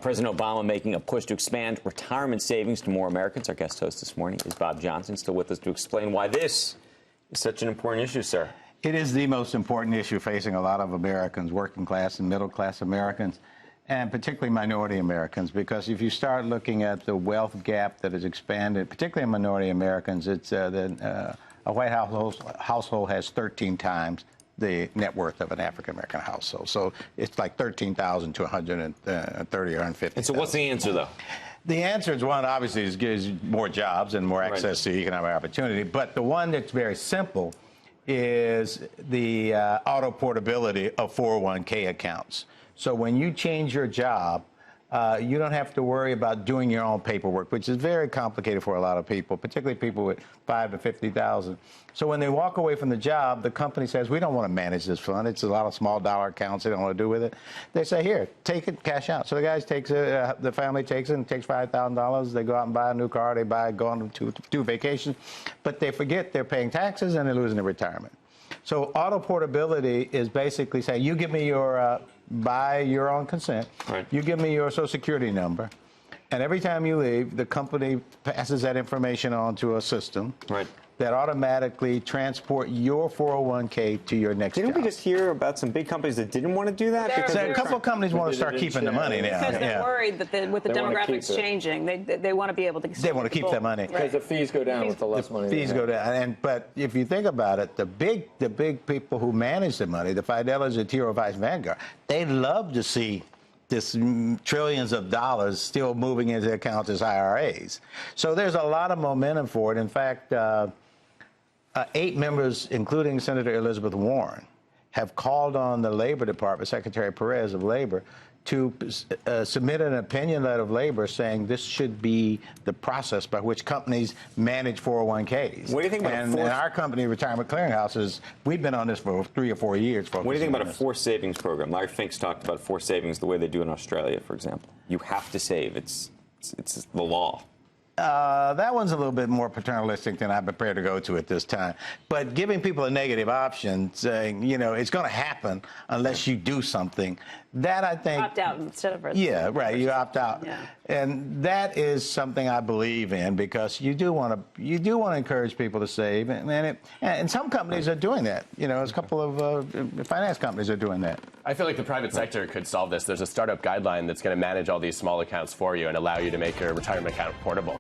President Obama making a push to expand retirement savings to more Americans. Our guest host this morning is Bob Johnson, still with us to explain why this is such an important issue, sir. It is the most important issue facing a lot of Americans, working class and middle class Americans, and particularly minority Americans, because if you start looking at the wealth gap that has expanded, particularly in minority Americans, it's a white household has 13 times the net worth of an African-American household. So it's like 13,000 to 130 or 150. And so what's the answer, though? The answer is one, obviously, is more jobs and more access to economic opportunity. But the one that's very simple is the auto portability of 401k accounts. So when you change your job, you don't have to worry about doing your own paperwork, which is very complicated for a lot of people, particularly people with $5,000 to $50,000. So when they walk away from the job, the company says, we don't want to manage this fund. It's a lot of small dollar accounts. They don't want to do with it. They say, here, take it, cash out. So the guy takes it, the family takes it and takes $5,000. They go out and buy a new car. They go on to do vacations. But they forget they're paying taxes and they're losing their retirement. So auto portability is basically saying, you give me your, by your own consent, you give me your Social Security number, and every time you leave, the company passes that information on to a system that automatically transport your 401k to your next job. Didn't we just hear about some big companies that didn't want to do that? Because a couple of companies want to start keeping the money now. Because they're worried that with the demographics changing, they want to be able to. They want to keep their money because the fees go down with the less money. Fees go down, but if you think about it, the big people who manage the money, the Fidelis, the T. Rowe Price, Vanguard, they love to see this trillions of dollars still moving into accounts as IRAs. So there's a lot of momentum for it. In fact, 8 members, including Senator Elizabeth Warren, have called on the Labor Department, Secretary Perez of Labor, to submit an opinion letter of labor saying this should be the process by which companies manage 401ks. What do you think about and our company, Retirement Clearinghouses, we've been on this for 3 or 4 years. What do you think about a forced savings program? Larry Fink's talked about forced savings the way they do in Australia, for example. You have to save. It's the law. That one's a little bit more paternalistic than I'm prepared to go to at this time. But giving people a negative option, saying, you know, it's going to happen unless you do something, that I think... Opt out instead of... Yeah, right, you opt out. Yeah. And that is something I believe in because you do want to encourage people to save. And some companies are doing that. You know, a couple of finance companies are doing that. I feel like the private sector could solve this. There's a startup guideline that's going to manage all these small accounts for you and allow you to make your retirement account portable.